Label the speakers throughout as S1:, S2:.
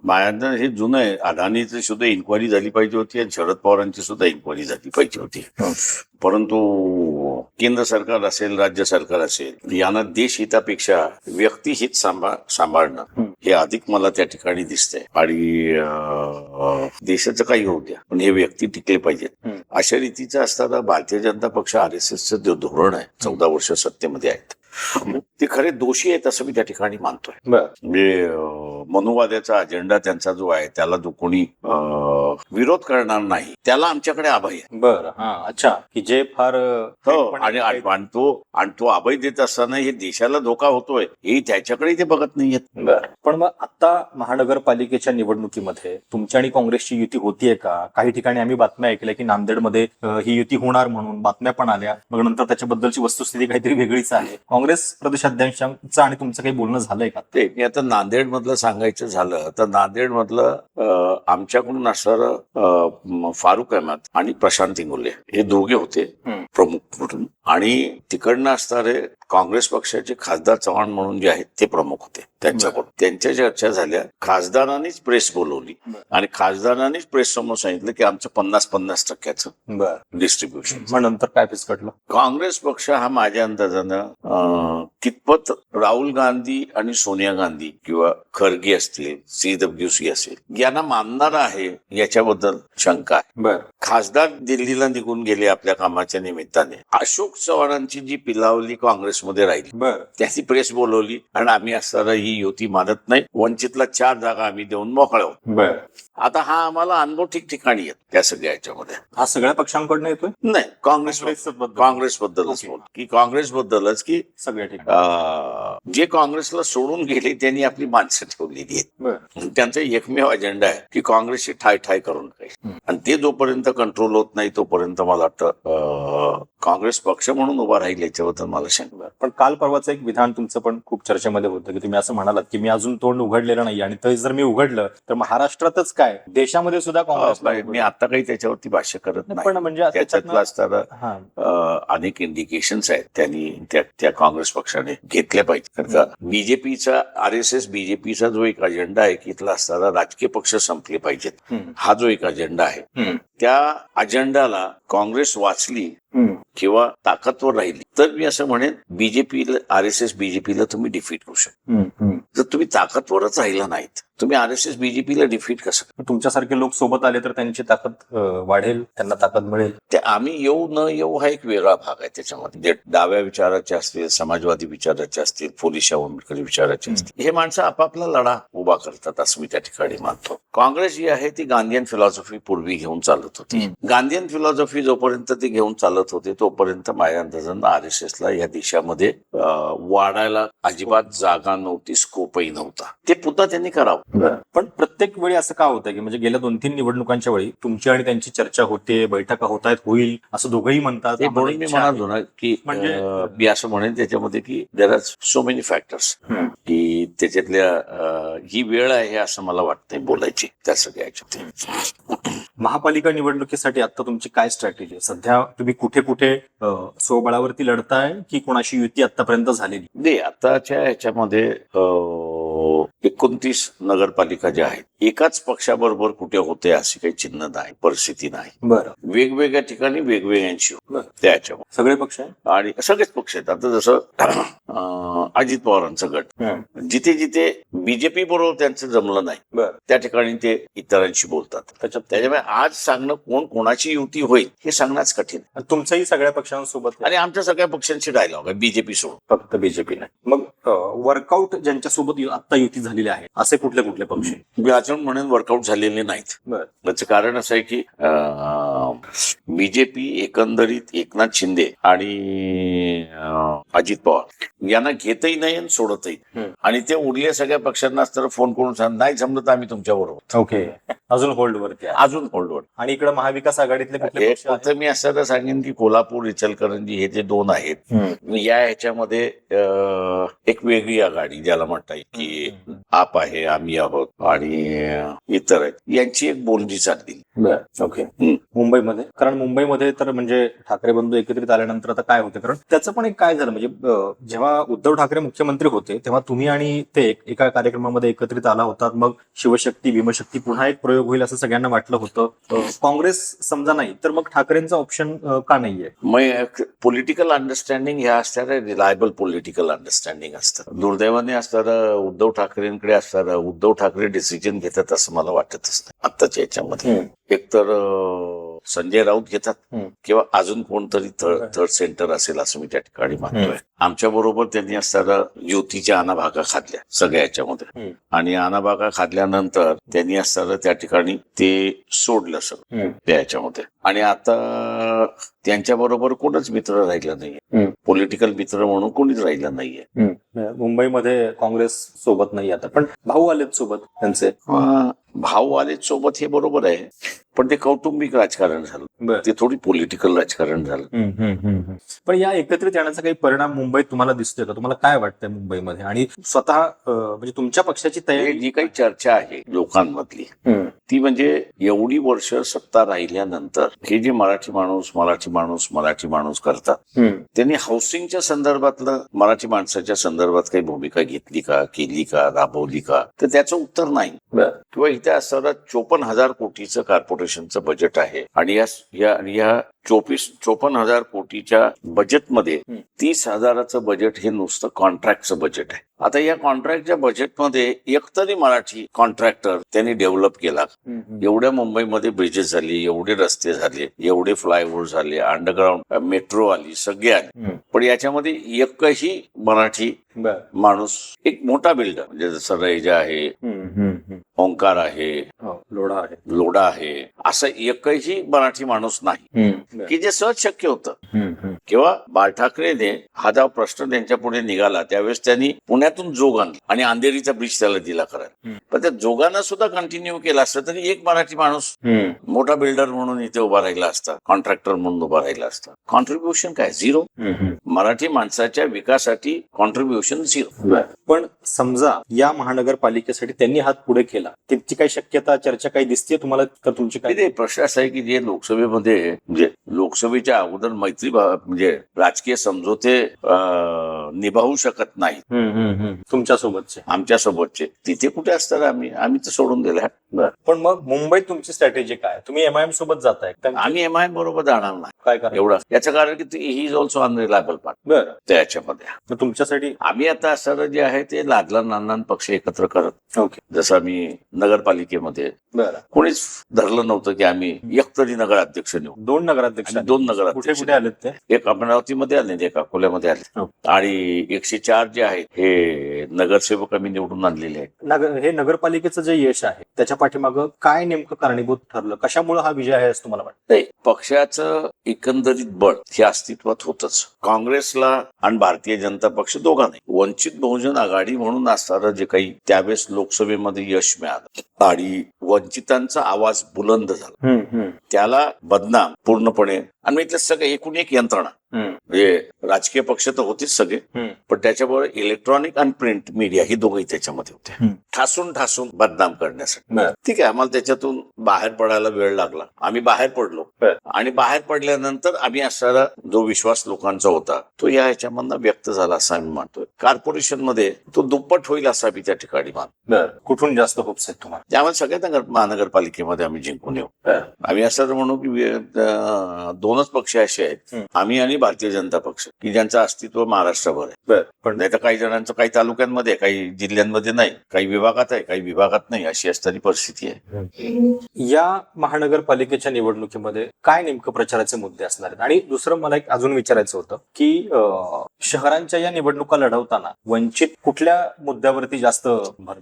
S1: माझ्या हे जुनं आहे. अदानीची सुद्धा इन्क्वायरी झाली पाहिजे होती आणि शरद पवारांची सुद्धा इन्क्वायरी झाली पाहिजे होती. परंतु केंद्र सरकार असेल, राज्य सरकार असेल, यांना देशहितापेक्षा व्यक्तिहित सांभाळणं हे अधिक मला त्या ठिकाणी दिसतंय. आणि देशाचं काही होऊ द्या, पण हे व्यक्ती टिकले पाहिजेत. अशा रीतीचं असताना भारतीय जनता पक्ष RSSचं धोरण आहे, 14 वर्ष सत्तेमध्ये आहेत, ते खरे दोषी आहेत असं मी त्या ठिकाणी मानतोय. म्हणजे मनुवाद्याचा अजेंडा त्यांचा जो आहे त्याला जो कोणी विरोध करणार नाही त्याला आमच्याकडे अभय आहे.
S2: बरं, हा, अच्छा, की जे फार
S1: आणि तो अभय देत असताना हे देशाला धोका होतोय हे त्याच्याकडे ते बघत नाहीयेत.
S2: बरं, पण मग आता महानगरपालिकेच्या निवडणुकीमध्ये तुमची आणि काँग्रेसची युती होतीये का? काही ठिकाणी आम्ही बातम्या ऐकल्या की नांदेडमध्ये ही युती होणार म्हणून बातम्या पण आल्या, मग नंतर त्याच्याबद्दलची वस्तुस्थिती काहीतरी वेगळीच आहे. काँग्रेस प्रदेशाध्यक्षांचं आणि तुमचं काही बोलणं झालंय का?
S1: ते मी आता नांदेड मधलं सांगायचं झालं तर नांदेड मधलं आमच्याकडून असणारं फारुख अहमद आणि प्रशांत इंगोले हे दोघे होते प्रमुख म्हणून, आणि तिकडनं असणारे काँग्रेस पक्षाचे खासदार चव्हाण म्हणून जे आहेत ते प्रमुख होते. त्यांच्याकडून त्यांच्या चर्चा झाल्या, खासदारांनीच प्रेस बोलवली आणि खासदारांनीच प्रेस समोर सांगितलं की आमचं 50-50% डिस्ट्रीब्युशन.
S2: मग नंतर काय फिसकटलं?
S1: काँग्रेस पक्ष हा माझ्या अंदाजानं कितपत राहुल गांधी आणि सोनिया गांधी किंवा खरगे असतील, CWC असेल, यांना मानणारा आहे याच्याबद्दल शंका आहे. खासदार दिल्लीला निघून गेले आपल्या कामाच्या निमित्ताने. अशोक चव्हाणांची जी पिलावली काँग्रेसमध्ये राहिली त्याची प्रेस बोलवली आणि आम्ही असताना ही युती मानत नाही, वंचितला 4 जागा आम्ही देऊन मोकळो. आता हा आम्हाला अनुभव ठिकठिकाणी येत त्या सगळ्या याच्यामध्ये.
S2: हा सगळ्या पक्षांकडनं येतोय?
S1: नाही, काँग्रेसबद्दलच की
S2: सगळ्या ठिकाणी
S1: जे काँग्रेसला सोडून गेले त्यांनी आपली माणसं ठेवलेली आहेत. त्यांचा एकमेव अजेंडा आहे की काँग्रेसची ठाय करून काही, आणि ते जोपर्यंत कंट्रोल होत नाही तोपर्यंत मला वाटतं काँग्रेस पक्ष म्हणून उभा राहील याच्याबद्दल मला शंका.
S2: पण काल परवाचं एक विधान तुमचं पण खूप चर्चेमध्ये होतं की तुम्ही असं म्हणालात की मी अजून तोंड उघडलेलं नाही, आणि ते जर मी उघडलं तर महाराष्ट्रातच काय देशामध्ये सुद्धा काँग्रेस.
S1: मी आता काही त्याच्यावरती भाष्य करत नाही,
S2: पण म्हणजे
S1: त्याच्यातलं असताना अनेक इंडिकेशन्स आहेत त्यांनी त्या काँग्रेस पक्षाने घेतल्या पाहिजे. बीजेपीचा RSS बीजेपीचा जो एक अजेंडा आहे की इथला असताना राजकीय पक्ष संपले पाहिजेत, हा जो एक अजेंडा आहे, त्या अजेंडाला काँग्रेस वाचली किंवा ताकदवर राहिली तर मी असं म्हणेन बीजेपीला, RSS बीजेपीला तुम्ही डिफीट करू शकता. जर तुम्ही ताकदवरच राहिला नाहीत तुम्ही RSS बीजेपीला डिफीट कसं?
S2: तुमच्यासारखे लोक सोबत आले तर त्यांची ताकद वाढेल, त्यांना ताकद मिळेल.
S1: ते आम्ही येऊ न येऊ हा एक वेगळा भाग आहे त्याच्यामध्ये. जे डाव्या विचाराचे असतील, समाजवादी विचाराचे असतील, पोलिश आंबेडकरी विचाराचे असतील, हे माणसं आपापला लढा उभा करतात असं मी त्या ठिकाणी मानतो. काँग्रेस जी आहे ती गांधीयन फिलॉसॉफी पूर्वी घेऊन चालत होती. गांधीयन फिलॉसॉफी जोपर्यंत ती घेऊन चालत होते तोपर्यंत माझ्या अंदाजानं RSSला या देशामध्ये वाढायला अजिबात जागा नव्हती, स्कोपही नव्हता. ते पुन्हा त्यांनी करावं.
S2: पण प्रत्येक वेळी असं का होतं की म्हणजे गेल्या 2-3 निवडणुकांच्या वेळी तुमची आणि त्यांची चर्चा होते, बैठका होत आहेत, होईल असं दोघंही म्हणतात.
S1: म्हणून मी म्हणालो ना की म्हणजे मी असं म्हणेन त्याच्यामध्ये की there are so many factors की त्याच्यातल्या ही वेळ आहे असं मला वाटतंय बोलायची त्या सगळ्याच्या.
S2: महापालिका निवडणुकीसाठी आता तुमची काय स्ट्रॅटेजी आहे? सध्या तुम्ही कुठे कुठे स्वबळावरती लढताय की कोणाशी युती आतापर्यंत झालेली?
S1: नाही, आताच्या ह्याच्यामध्ये 29 नगरपालिका ज्या आहेत एकाच पक्षाबरोबर कुठे होते अशी काही चिन्ह नाही, परिस्थिती नाही.
S2: बरं,
S1: वेगवेगळ्या ठिकाणी वेगवेगळ्यांशी त्याच्या
S2: सगळे पक्ष आहे
S1: आणि सगळेच पक्ष आहेत. आता जसं अजित पवारांचं गट जिथे जिथे बीजेपी बरोबर त्यांचं जमलं नाही त्या ठिकाणी ते इतरांशी बोलतात. त्याच्यामुळे आज सांगणं कोण कोणाची युती होईल हे सांगणंच कठीण.
S2: तुमचंही सगळ्या पक्षांसोबत
S1: आणि आमच्या सगळ्या पक्षांची डायलॉग आहे, बीजेपी सोडून.
S2: फक्त बीजेपी नाही. मग वर्कआउट ज्यांच्यासोबत आता युती झालेली आहे असे कुठले कुठले पक्ष?
S1: मी अजून म्हणेन वर्कआउट झालेले नाहीत. त्याचं कारण असं आहे की बीजेपी एकंदरीत एकनाथ शिंदे आणि अजित पवार यांना घेतही नाही आणि सोडतही, आणि ते उरल्या सगळ्या पक्षांना तर फोन करून सांग नाही जमलं तर आम्ही तुमच्या बरोबर.
S2: ओके, अजून होल्डवरती,
S1: अजून होल्डवर.
S2: आणि इकडे महाविकास आघाडीतले कुठले पक्ष?
S1: फक्त मी असं सांगेन की कोल्हापूर, इचलकरंजी हे जे 2 आहेत, या ह्याच्यामध्ये एक वेगळी आघाडी ज्याला म्हणता येईल की आप आहे, आम्ही आहोत आणि इतर आहेत, यांची एक बोलणी चालली.
S2: ओके. मुंबईमध्ये, कारण मुंबईमध्ये तर म्हणजे ठाकरे बंधू एकत्रित आल्यानंतर आता काय होते, कारण त्याचं पण एक काय झालं म्हणजे जेव्हा उद्धव ठाकरे मुख्यमंत्री होते तेव्हा तुम्ही आणि ते एका कार्यक्रमामध्ये एकत्रित आला होतात. मग शिवशक्ती भीमशक्ती पुन्हा एक प्रयोग होईल असं सगळ्यांना वाटलं होतं. काँग्रेस समजा नाही तर मग ठाकरेंचा ऑप्शन का नाहीये?
S1: मग पॉलिटिकल अंडरस्टँडिंग ह्या असतात रिलायबल पॉलिटिकल अंडरस्टँडिंग असतात. दुर्दैवाने असणारं उद्धव ठाकरेंकडे असणारं उद्धव ठाकरे डिसिजन घेतात असं मला वाटतच नाही आत्ताच्या याच्यामध्ये. एकतर संजय राऊत घेतात किंवा अजून कोणतरी थर्ड सेंटर असेल असं मी त्या ठिकाणी मानतोय. आमच्या बरोबर त्यांनी असताना युतीच्या अनाभागा खाल्ल्या सगळ्या याच्यामध्ये, आणि अनाभागा खाल्ल्यानंतर त्यांनी असताना त्या ठिकाणी ते सोडलं सगळं त्या याच्यामध्ये. आणि आता त्यांच्या बरोबर कोणच मित्र राहिलं नाहीये, पॉलिटिकल मित्र म्हणून कोणीच राहिलं नाहीये.
S2: मुंबईमध्ये काँग्रेस सोबत नाही आता, पण भाऊ आलेत सोबत त्यांचे.
S1: भाऊ आले सोबत हे बरोबर आहे, पण ते कौटुंबिक राजकारण झालं, ते थोडी पॉलिटिकल राजकारण झालं.
S2: पण या एकत्रित येण्याचा काही परिणाम मुंबईत तुम्हाला दिसतोय का? तुम्हाला काय वाटतंय मुंबईमध्ये? आणि स्वतः म्हणजे तुमच्या पक्षाची तयारी,
S1: जी काही चर्चा आहे लोकांमधली ती म्हणजे एवढी वर्ष सत्ता राहिल्यानंतर हे जे मराठी माणूस करतात, त्यांनी हाऊसिंगच्या संदर्भातलं मराठी माणसाच्या संदर्भात काही भूमिका घेतली का, केली का, राबवली का, तर त्याचं उत्तर नाही. किंवा इथे असताना 54,000 कोटीचं कॉर्पोरेशनचं बजेट आहे, आणि या 54,000 कोटीच्या बजेटमध्ये 30,000चं बजेट हे नुसतं कॉन्ट्रॅक्टचं बजेट आहे. आता या कॉन्ट्रॅक्टच्या बजेटमध्ये एकतरी मराठी कॉन्ट्रॅक्टर त्यांनी डेव्हलप केला. एवढ्या मुंबईमध्ये ब्रिजेस झाले, एवढे रस्ते झाले, एवढे फ्लायओव्हर झाले, अंडरग्राऊंड मेट्रो आली, सगळे आले, पण याच्यामध्ये एकही मराठी माणूस, एक मोठा बिल्डर म्हणजे जसं रैजा आहे, ओंकार आहे, लोढा आहे, असं एकही मराठी माणूस नाही की जे सहज शक्य होतं. किंवा बाळ ठाकरेने हा जेव्हा प्रश्न त्यांच्या पुढे निघाला त्यावेळेस त्यांनी पुण्यातून जोग आणला आणि अंधेरीचा ब्रिज त्याला दिला करायला. पण त्या जोगांना सुद्धा कंटिन्यू केला असतं तरी एक मराठी माणूस मोठा बिल्डर म्हणून इथे उभा राहिला असता, कॉन्ट्रॅक्टर म्हणून उभा राहिला असता. कॉन्ट्रीब्युशन काय? झिरो. मराठी माणसाच्या विकासासाठी कॉन्ट्रीब्युशन झिरो.
S2: पण समजा या महानगरपालिकेसाठी त्यांनी हात पुढे केला, त्याची काही शक्यता, चर्चा काही दिसते तुम्हाला? तर तुमची काय
S1: प्रश्न असा आहे की जे लोकसभेमध्ये म्हणजे लोकसभेच्या अगोदर मैत्री म्हणजे राजकीय समझोते निभावू शकत नाही
S2: तुमच्यासोबतचे,
S1: आमच्यासोबतचे, तिथे कुठे असतात आम्ही तर सोडून दिलं.
S2: पण मग मुंबईत तुमची स्ट्रॅटेजी काय? तुम्ही एमआयएम सोबत जाताय?
S1: आम्ही एमआयएम बरोबर जाणार नाही.
S2: काय कारण?
S1: एवढं याचं कारण की he is also unreliable part त्याच्यामध्ये.
S2: तुमच्यासाठी
S1: आम्ही आता असणारं जे आहे ते लादला नाना पक्ष एकत्र करत. जसं आम्ही नगरपालिकेमध्ये कोणीच धरलं नव्हतं की आम्ही एकतरी नगराध्यक्ष नेऊ.
S2: 2 नगराध्यक्ष,
S1: 2 नगराध्यक्ष
S2: कुठे आलेत ते?
S1: एक अमरावतीमध्ये आले, एक अकोल्यामध्ये आले, आणि 104 जे आहेत हे नगरसेवक आम्ही निवडून आणलेले आहेत.
S2: हे नगरपालिकेचं जे यश आहे त्याच्या पाठीमागं काय नेमकं कारणीभूत ठरलं? कशामुळे हा विजय आहे असं तुम्हाला वाटतं?
S1: पक्षाचं एकंदरीत बळ हे अस्तित्वात होतच. काँग्रेसला आणि भारतीय जनता पक्ष दोघांनाही वंचित बहुजन आघाडी म्हणून असणारं जे काही त्यावेळेस लोकसभेमध्ये यश मिळालं आणि वंचितांचा आवाज बुलंद झाला, त्याला बदनाम पूर्णपणे. आणि इथलं सगळं एकूण एक यंत्रणा म्हणजे राजकीय पक्ष तर होतेच सगळे, पण त्याच्याबरोबर इलेक्ट्रॉनिक आणि प्रिंट मीडिया ही दोघंही त्याच्यामध्ये होते, ठासून बदनाम करण्यासाठी. ठीक आहे, आम्हाला त्याच्यातून बाहेर पडायला वेळ लागला. आम्ही बाहेर पडलो, आणि बाहेर पडल्यानंतर आम्ही असणारा जो विश्वास लोकांचा होता तो या ह्याच्यामधनं व्यक्त झाला असं आम्ही मानतोय. कॉर्पोरेशन मध्ये तो दुप्पट होईल असं आम्ही त्या ठिकाणी मानतो.
S2: कुठून जास्त होप्स आहेत तुम्हाला?
S1: त्यामुळे सगळ्या महानगरपालिकेमध्ये आम्ही जिंकून येऊ. आम्ही असं म्हणू की 2च पक्ष असे आहेत, आम्ही आणि भारतीय जनता पक्ष, की ज्यांचं अस्तित्व महाराष्ट्रभर आहे. पण नाही तर काही जणांचं काही तालुक्यांमध्ये, काही जिल्ह्यांमध्ये नाही, काही विभागात आहे, काही विभागात नाही, अशी असणारी परिस्थिती आहे.
S2: या महानगरपालिकेच्या निवडणुकीमध्ये काय नेमकं प्रचाराचे मुद्दे असणार आहेत? आणि दुसरं मला एक अजून विचारायचं होतं की शहरांच्या या निवडणुका लढवताना वंचित कुठल्या मुद्द्यावरती जास्त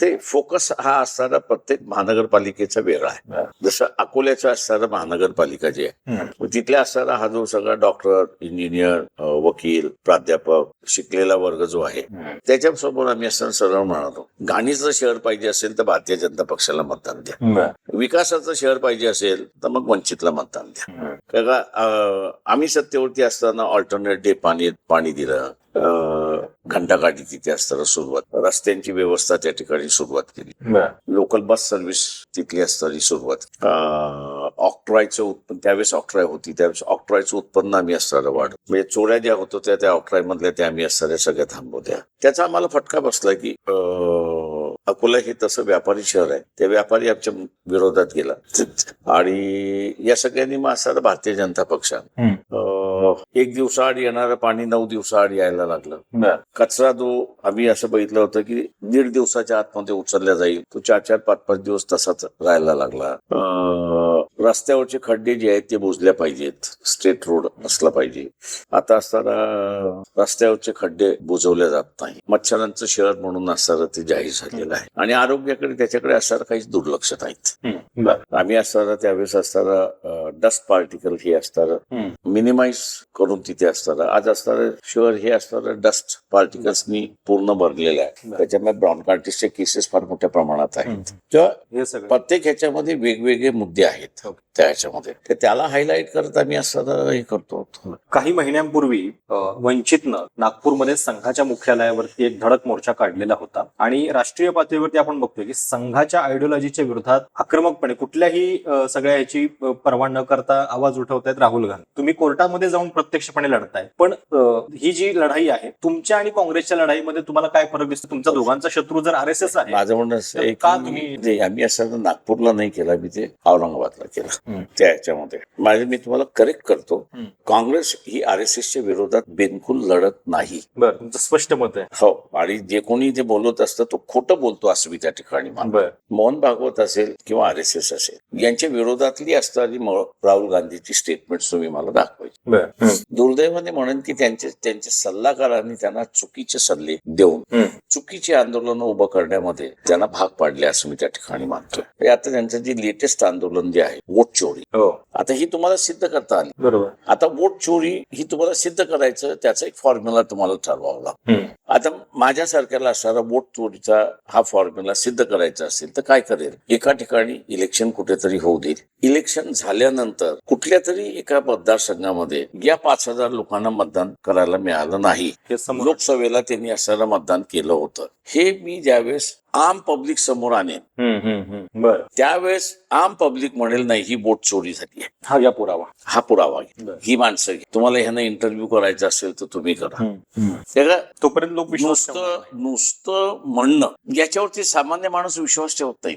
S1: ते फोकस हा असणारा प्रत्येक महानगरपालिकेचा वेगळा आहे. जसं अकोल्याचं असणारा महानगरपालिका जे आहे तिथल्या असणारा हा जो सगळा डॉक्टर, इंजिनियर, वकील, प्राध्यापक शिकलेला वर्ग जो आहे त्याच्यासोबत आम्ही असं सरळ म्हणालो, घाणीचं शहर पाहिजे असेल तर भारतीय जनता पक्षाला मतदान द्या, विकासाचं शहर पाहिजे असेल तर मग वंचितला मतदान द्या. का आम्ही सत्तेवरती असताना ऑल्टरनेट डे पाणी दिलं, घंटागाडी तिथे असताना सुरुवात, रस्त्यांची व्यवस्था त्या ठिकाणी सुरुवात केली, लोकल बस सर्व्हिस तिथली असताना सुरुवात, ऑक्ट्रॉयचं उत्पन्न, त्यावेळेस ऑक्ट्रॉय होती, त्यावेळेस ऑक्ट्रॉयचं उत्पन्न आम्ही असताना वाढ, म्हणजे चोऱ्या ज्या होत्या त्या ऑक्ट्रॉय मधल्या त्या आम्ही असताना सगळ्या थांबवत्या. त्याचा आम्हाला फटका बसला की अकोला हे तसं व्यापारी शहर आहे, त्या व्यापारी आमच्या विरोधात गेला आणि या सगळ्यांनी मग असताना भारतीय जनता पक्षानं 1 दिवसाआड येणारं पाणी 9 दिवसाआड यायला लागलं. कचरा जो आम्ही असं बघितलं होतं की 1.5 दिवसाच्या आतमध्ये उचलला जाईल, तो 4-4, 5-5 दिवस तसाच राहायला लागला. रस्त्यावरचे खड्डे जे आहेत ते बुजल्या पाहिजेत, स्ट्रेट रोड असला पाहिजे. आता असताना रस्त्यावरचे खड्डे बुजवले जात नाही. मच्छरांचं शहर म्हणून असताना ते जाहीर झालेलं आहे आणि आरोग्याकडे त्याच्याकडे असताना काहीच दुर्लक्ष नाहीत. आम्ही असताना त्यावेळेस असताना डस्ट पार्टिकल हे असताना मिनिमाइज करून तिथे असताना, आज असताना शहर हे असताना डस्ट पार्टिकल्सनी पूर्ण भरलेलं आहे. त्याच्यामुळे ब्रॉन्कायटिसचे केसेस फार मोठ्या प्रमाणात आहेत. तेव्हा प्रत्येक ह्याच्यामध्ये वेगवेगळे मुद्दे आहेत त्या ह्याच्यामध्ये, त्याला हायलाईट करत आम्ही असताना हे करतो.
S2: काही महिन्यांपूर्वी वंचितनं नागपूरमध्ये संघाच्या मुख्यालयावरती एक धडक मोर्चा काढलेला होता आणि राष्ट्रीय पातळीवरती आपण बघतोय की संघाच्या आयडिओलॉजीच्या विरोधात आक्रमकपणे कुठल्याही सगळ्या ह्याची पर्वा न करता आवाज उठवतायत राहुल गांधी. तुम्ही कोर्टामध्ये जाऊन प्रत्यक्षपणे लढताय, पण ही जी लढाई आहे तुमच्या आणि काँग्रेसच्या लढाईमध्ये तुम्हाला काय फरक दिसतो? तुमचा दोघांचा शत्रू जर RSS आहे,
S1: माझं म्हणणं असं आहे की आम्ही असं नागपूरला नाही केला, मी ते औरंगाबादला केला. त्या ह्याच्यामध्ये मी तुम्हाला करेक्ट करतो, काँग्रेस ही RSSच्या विरोधात बिलकुल लढत नाही.
S2: बरं, तुमचं स्पष्ट मत आहे.
S1: हो, आणि जे कोणी जे बोलत असतं तो खोटं बोलतो असं मी त्या ठिकाणी मानतो. मोहन भागवत असेल किंवा RSS असेल यांच्या विरोधातली असणारी राहुल गांधीची स्टेटमेंट तुम्ही मला दाखवायची. दुर्दैवाने म्हणून की त्यांच्या सल्लागारांनी त्यांना चुकीचे सल्ले देऊन चुकीचे आंदोलन उभं करण्यामध्ये त्यांना भाग पाडले असं मी त्या ठिकाणी मानतोय. आता त्यांचं जे लेटेस्ट आंदोलन जे आहे वोट चोरी, आता ही तुम्हाला सिद्ध करता आली. बरोबर. आता वोट चोरी ही तुम्हाला सिद्ध करायचं त्याचा एक फॉर्म्युला तुम्हाला ठरवावा लागतो. आता माझ्यासारख्याला असणारा वोट चोरीचा हा फॉर्म्युला सिद्ध करायचा असेल तर काय करेल, एका ठिकाणी इलेक्शन कुठेतरी होऊ देईल, इलेक्शन झाल्यानंतर कुठल्या तरी एका मतदारसंघामध्ये या 5,000 लोकांना मतदान करायला मिळालं नाही, लोकसभेला त्यांनी असणारं मतदान केलं होतं, हे मी ज्यावेळेस आम पब्लिक समोर आणेन त्यावेळेस आम पब्लिक म्हणेल नाही ही वोट चोरी झाली आहे, हा पुरावा ही माणसं घे, तुम्हाला ह्यांना इंटरव्ह्यू करायचा असेल तर तुम्ही करा.
S2: तोपर्यंत लोक
S1: नुसतं म्हणणं याच्यावरती सामान्य माणूस विश्वास ठेवत नाही.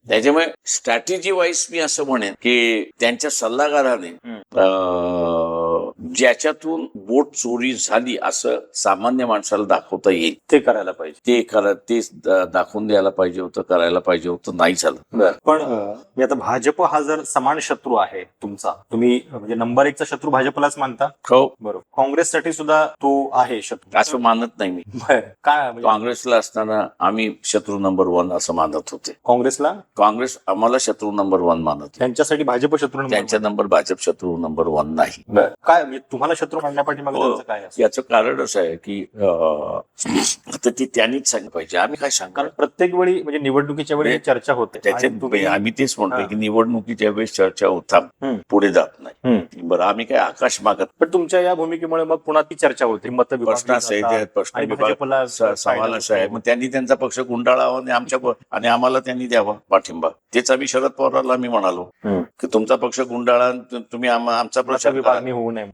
S1: त्याच्यामुळे स्ट्रॅटेजी वाईज मी असं म्हणेन की त्यांच्या सल्लागाराने ज्याच्यातून वोट चोरी झाली असं सामान्य माणसाला दाखवता येईल
S2: ते करायला पाहिजे,
S1: ते दाखवून द्यायला पाहिजे होतं, करायला पाहिजे होतं, नाही झालं.
S2: पण आता भाजप हा जर समान शत्रू आहे तुमचा, तुम्ही म्हणजे नंबर 1चा शत्रू भाजपलाच मानता?
S1: हो,
S2: बरोबर. काँग्रेससाठी सुद्धा तो आहे शत्रू
S1: असं मानत नाही मी.
S2: काय
S1: काँग्रेसला असताना आम्ही शत्रू नंबर 1 असं मानत होते. काँग्रेस आम्हाला शत्रू नंबर 1 मानत,
S2: त्यांच्यासाठी भाजप शत्रू,
S1: त्यांच्या नंबर भाजप शत्रू नंबर 1 नाही.
S2: काय तुम्हाला शत्रू मानण्यापाठी काय?
S1: याचं कारण असं आहे की आता ती त्यांनीच सांगितलं पाहिजे, आम्ही काय सांगतो.
S2: कारण प्रत्येक वेळी म्हणजे निवडणुकीच्या वेळी चर्चा होते,
S1: त्याच्यात आम्ही तेच म्हणतोय की निवडणुकीच्या वेळेस चर्चा होता, पुढे जात नाही. बरं, आम्ही काय आकाश मागत,
S2: पण तुमच्या या भूमिकेमुळे मग पुन्हा ती चर्चा होते,
S1: प्रश्न असा आहे, प्रश्न विभाग सवाल असा आहे, मग त्यांनी त्यांचा पक्ष गुंडाळावा आणि आम्हाला त्यांनी द्यावा पाठिंबा. तेच आम्ही शरद पवारांना आम्ही म्हणालो की तुमचा पक्ष गुंडाळा, तुम्ही आमचा प्रचार
S2: विभागणी होऊ नये.